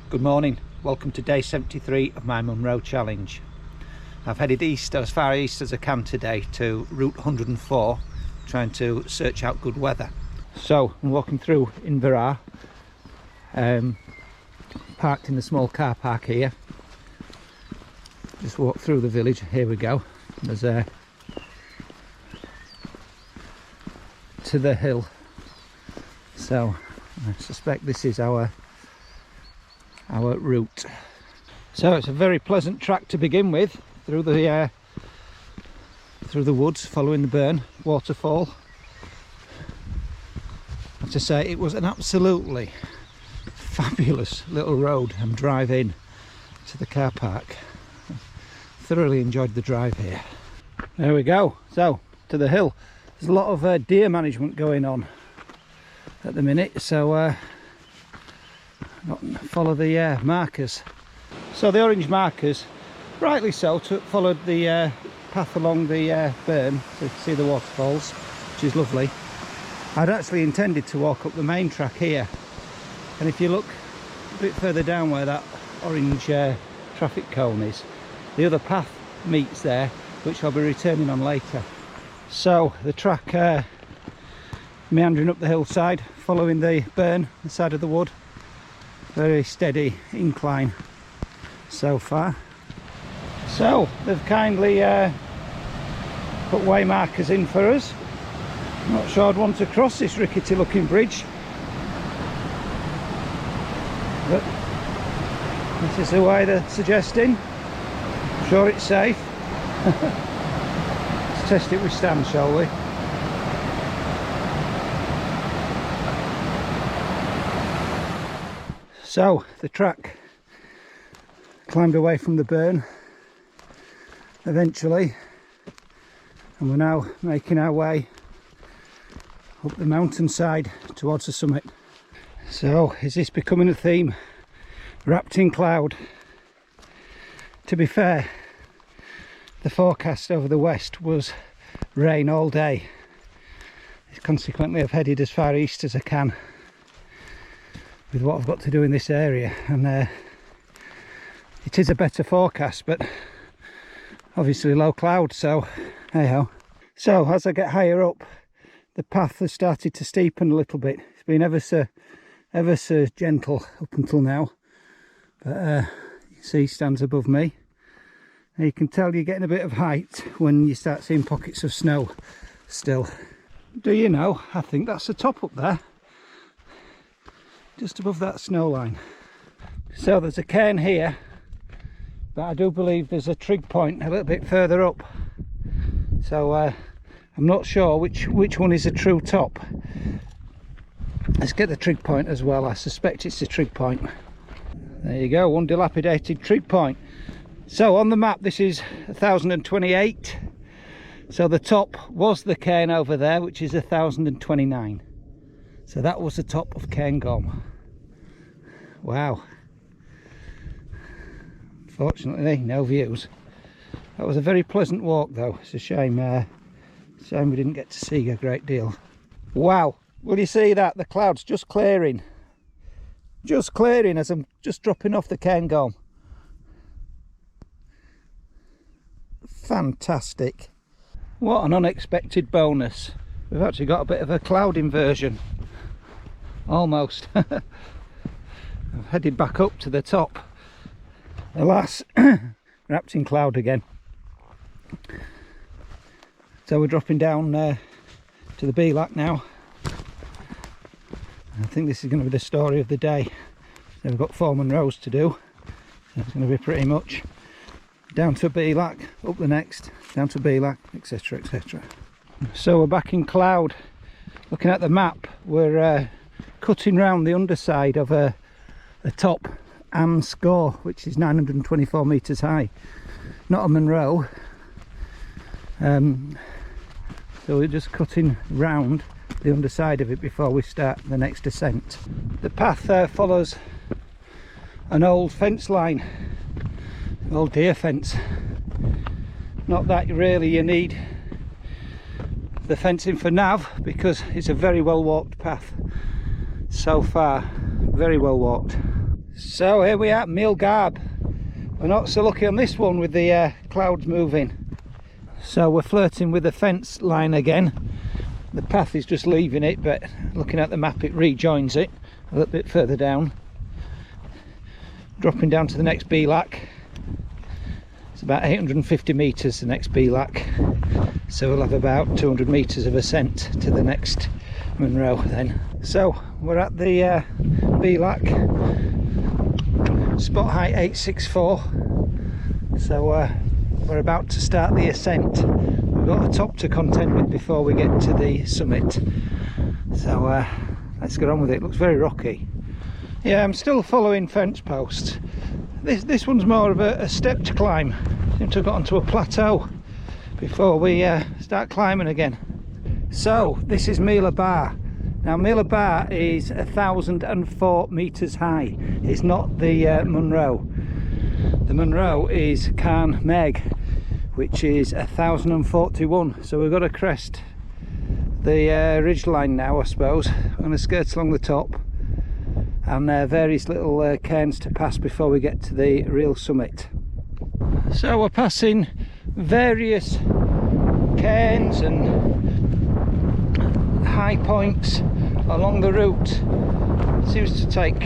Good morning, welcome to day 73 of my Munros challenge. I've headed east, as far east as I can today, to Route 104, trying to search out good weather. So I'm walking through Inverrah, parked in the small car park here. Just walk through the village, here we go. There's to the hill, so I suspect this is our route. So it's a very pleasant track to begin with, through the woods, following the burn waterfall. I have to say, it was an absolutely fabulous little road and drive in to the car park. Thoroughly enjoyed the drive here. There we go, so to the hill. There's a lot of deer management going on at the minute, so follow the markers. So the orange markers, rightly so, followed the path along the burn to see the waterfalls, which is lovely. I'd actually intended to walk up the main track here, and if you look a bit further down where that orange traffic cone is, the other path meets there, which I'll be returning on later. So the track meandering up the hillside, following the burn, the side of the wood. Very steady incline so far. So they've kindly put way markers in for us. Not sure I'd want to cross this rickety looking bridge, but this is the way they're suggesting. I'm sure it's safe. Let's test it with Stan, shall we? So the track climbed away from the burn eventually, and we're now making our way up the mountainside towards the summit. So is this becoming a theme? Wrapped in cloud. To be fair, the forecast over the west was rain all day. Consequently, I've headed as far east as I can with what I've got to do in this area, and it is a better forecast, but obviously low cloud, so hey ho. So as I get higher up, the path has started to steepen a little bit. It's been ever so gentle up until now, but you can see Stan's above me, and you can tell you're getting a bit of height when you start seeing pockets of snow still. Do you know, I think that's the top up there, just above that snow line. So there's a cairn here, but I do believe there's a trig point a little bit further up, so I'm not sure which one is a true top. Let's get the trig point as well. I suspect it's the trig point. There you go, one dilapidated trig point. So on the map this is 1028, so the top was the cairn over there, which is 1029. So that was the top of Carn Gorm. Wow. Fortunately, no views. That was a very pleasant walk though. It's a shame we didn't get to see a great deal. Wow, will you see that? The clouds just clearing. Just clearing as I'm just dropping off the Carn Gorm. Fantastic. What an unexpected bonus. We've actually got a bit of a cloud inversion. Almost. I've headed back up to the top. Alas, wrapped in cloud again. So we're dropping down to the Bealac now. I think this is going to be the story of the day. So we've got 4 Munros to do. So it's going to be pretty much down to Bealac, up the next, down to Bealac, etc, etc. So we're back in cloud. Looking at the map, we're cutting round the underside of a top and score, which is 924 metres high. Not a Munro. So we're just cutting round the underside of it before we start the next descent. The path follows an old fence line, an old deer fence. Not that really you need the fencing for nav, because it's a very well walked path so far, very well walked. So here we are at Meall Garbh. We're not so lucky on this one with the clouds moving. So we're flirting with the fence line again. The path is just leaving it, but looking at the map it rejoins it a little bit further down. Dropping down to the next beelac. It's about 850 metres the next beelac. So we'll have about 200 metres of ascent to the next Munro then. So we're at the beelac, spot height 864. So we're about to start the ascent. We've got a top to contend with before we get to the summit. So let's get on with it. It looks very rocky. Yeah, I'm still following fence posts. This one's more of a stepped climb. Seem to have got onto a plateau before we start climbing again. So this is Meall Garbh. Now Meall Garbh is 1,004 metres high. It's not the Munro. The Munro is Carn Mairg, which is 1,041. So we've got to crest the ridge line now, I suppose. I'm going to skirt along the top, and various little cairns to pass before we get to the real summit. So we're passing various cairns and high points along the route. Seems to take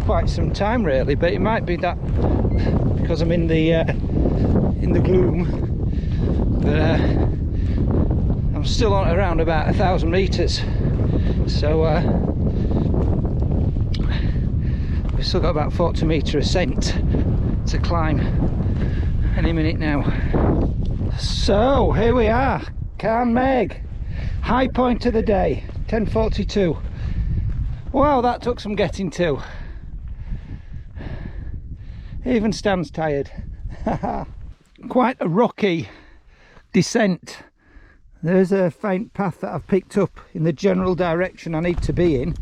quite some time really, but it might be that because I'm in the gloom. But I'm still on around about 1,000 metres, so we've still got about 40 metre ascent to climb any minute now. So here we are, Carn Mairg, high point of the day, 10:42. Wow, that took some getting to. Even Stan's tired. Quite a rocky descent. There's a faint path that I've picked up in the general direction I need to be in.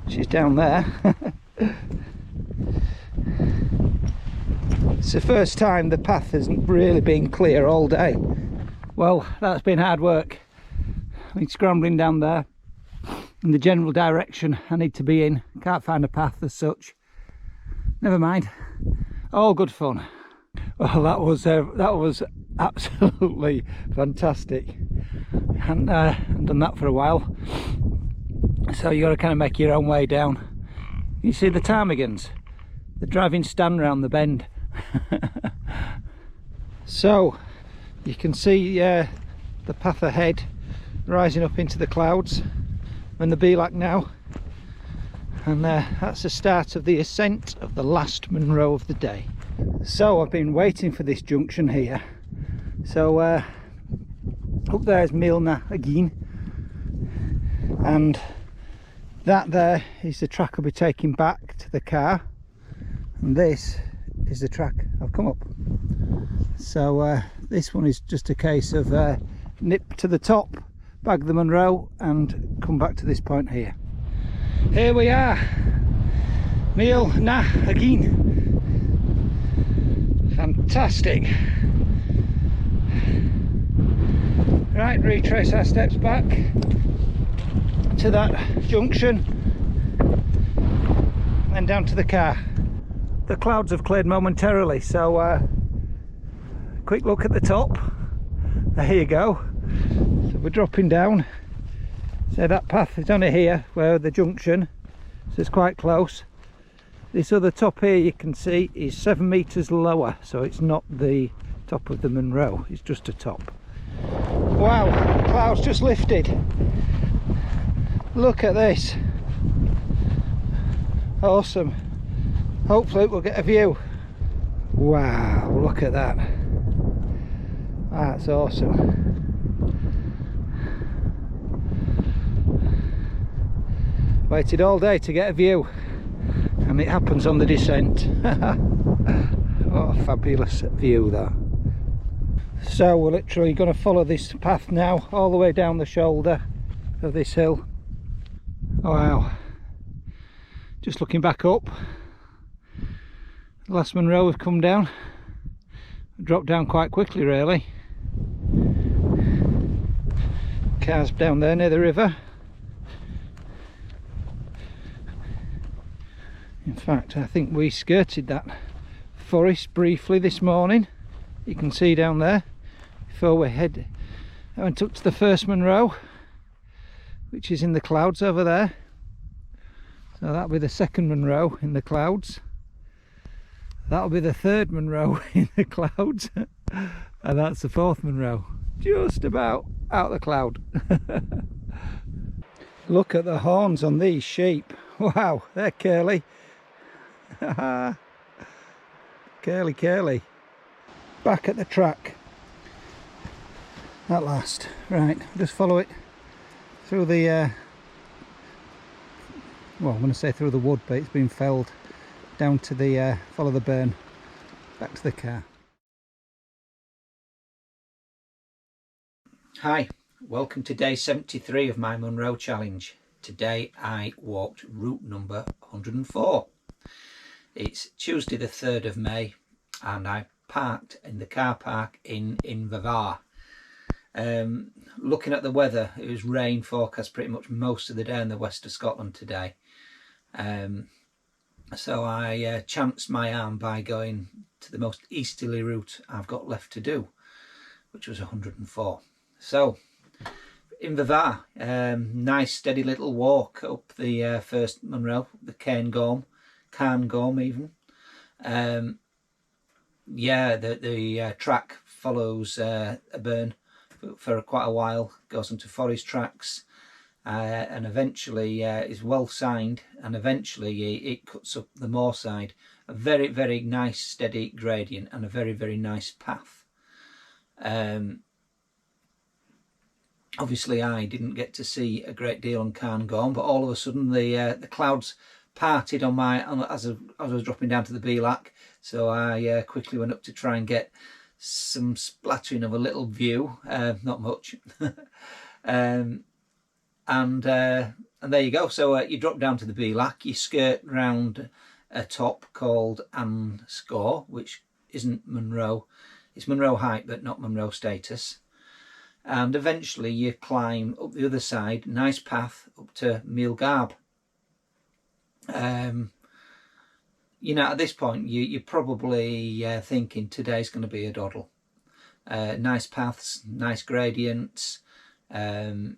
She's down there. It's the first time the path hasn't really been clear all day. Well, that's been hard work. I've been scrambling down there in the general direction I need to be in. Can't find a path as such. Never mind. All good fun. Well, that was absolutely fantastic. Hadn't done that for a while. So you got to kind of make your own way down. You see the ptarmigans? They're driving Stan round the bend. So you can see the path ahead rising up into the clouds. I'm in the beelac now, and that's the start of the ascent of the last Munro of the day. So I've been waiting for this junction here. So up there's Meall nan Aighean, and that there is the track I'll be taking back to the car, and this is the track I've come up. So this one is just a case of nip to the top, bag the Munro, and come back to this point here. Here we are, Meall nan Aighean. Fantastic. Right, retrace our steps back to that junction, and down to the car. The clouds have cleared momentarily, so quick look at the top. There you go. So we're dropping down. So that path is only here where the junction, so it's quite close. This other top here you can see is 7 metres lower, so it's not the top of the Munro, it's just a top. Wow, the clouds just lifted. Look at this. Awesome. Hopefully we'll get a view. Wow, look at that. That's awesome. Waited all day to get a view, and it happens on the descent. What a fabulous view that. So we're literally going to follow this path now all the way down the shoulder of this hill. Wow, just looking back up, the last Munro we've come down, dropped down quite quickly really. Cars down there near the river, In fact, I think we skirted that forest briefly this morning. You can see down there before I went up to the first Munro, which is in the clouds over there. So that'll be the second Munro in the clouds. That'll be the third Munro in the clouds. And that's the fourth Munro, just about out of the cloud. Look at the horns on these sheep. Wow, they're curly. Curly, curly. Back at the track at last. Right, just follow it through the well, I'm going to say through the wood, but it's been felled, down to the follow the burn back to the car. Hi, welcome to day 73 of my Munro challenge. Today I walked route number 104. It's Tuesday the 3rd of May and I parked in the car park in Invervar. Looking at the weather, it was rain forecast pretty much most of the day in the west of Scotland today. So I chanced my arm by going to the most easterly route I've got left to do, which was 104. So Invervar, nice steady little walk up the first Munro, the Carn Gorm even. Yeah, the track follows a burn for quite a while, goes into forest tracks, and eventually is well signed, and eventually it cuts up the moor side. A very, very nice steady gradient and a very, very nice path. Obviously I didn't get to see a great deal on Carn Gorm, but all of a sudden the clouds parted as I was dropping down to the Bealac, so I quickly went up to try and get some splattering of a little view, not much. And there you go. So you drop down to the Bealac, you skirt round a top called Score, which isn't Munro. It's Munro height but not Munro status. And eventually you climb up the other side, nice path up to Meall Garbh. You know, at this point you're probably thinking today's going to be a doddle. Nice paths, nice gradients, and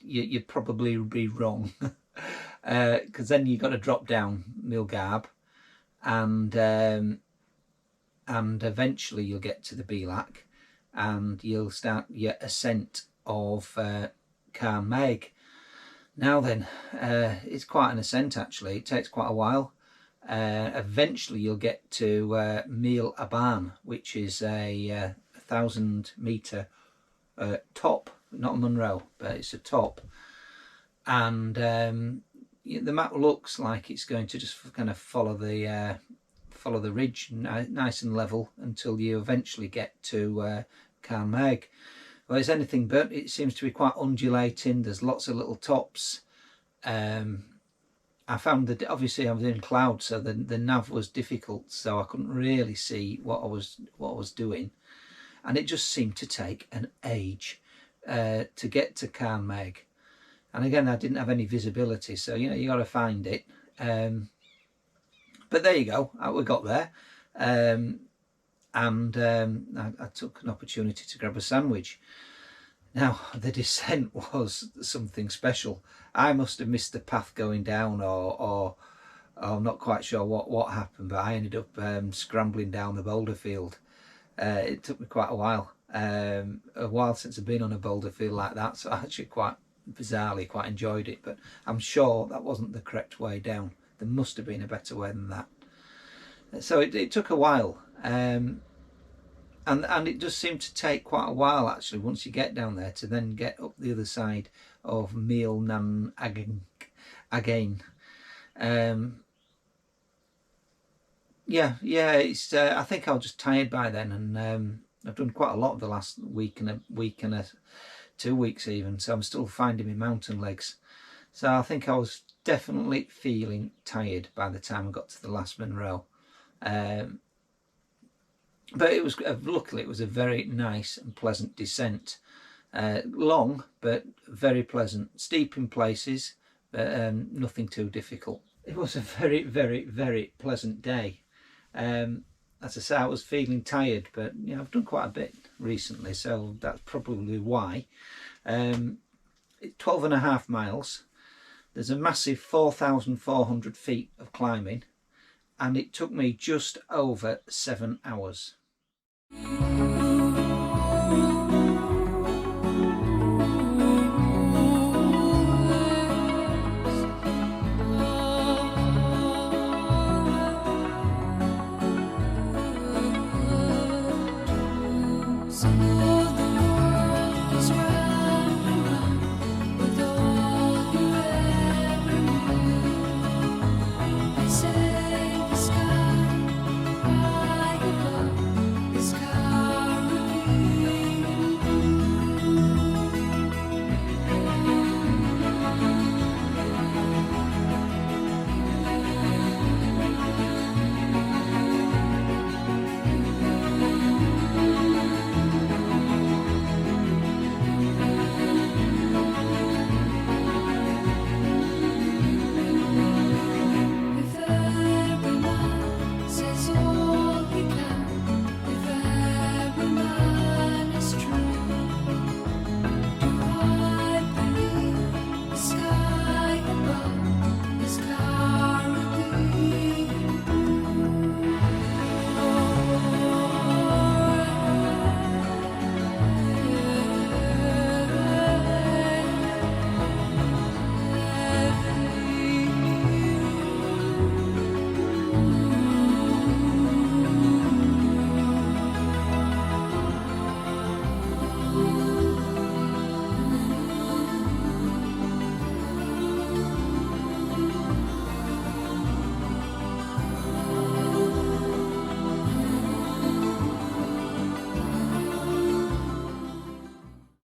you'd probably be wrong, because then you've got to drop down Meall Garbh, and eventually you'll get to the Bealac, and you'll start your ascent of Carn Mairg. Now then, it's quite an ascent actually. It takes quite a while. Eventually you'll get to Meall Aighean, which is a 1,000-metre top, not a Munro, but it's a top. And the map looks like it's going to just kind of follow the ridge, nice and level, until you eventually get to Carn Mairg. Well, it's anything but. It seems to be quite undulating. There's lots of little tops. I found that obviously I was in clouds, so the nav was difficult, so I couldn't really see what I was doing, and it just seemed to take an age to get to Carn Mairg. And again, I didn't have any visibility, so you know, you got to find it. But there you go, we got there, and I took an opportunity to grab a sandwich. Now the descent was something special. I must have missed the path going down, or I'm not quite sure what happened, but I ended up scrambling down the boulder field. It took me quite a while since I've been on a boulder field like that, so I actually quite bizarrely quite enjoyed it, but I'm sure that wasn't the correct way down. There must have been a better way than that. So it took a while, and it does seem to take quite a while actually once you get down there to then get up the other side of Meall nan Aighean. Yeah, it's I think I was just tired by then, and I've done quite a lot of the last week and 2 weeks even, so I'm still finding my mountain legs. So I think I was definitely feeling tired by the time I got to the last Munro. But it was luckily it was a very nice and pleasant descent. Long but very pleasant, steep in places, but nothing too difficult. It was a very, very, very pleasant day. As I say, I was feeling tired, but you know, I've done quite a bit recently, so that's probably why. 12.5 miles. There's a massive 4,400 feet of climbing, and it took me just over 7 hours.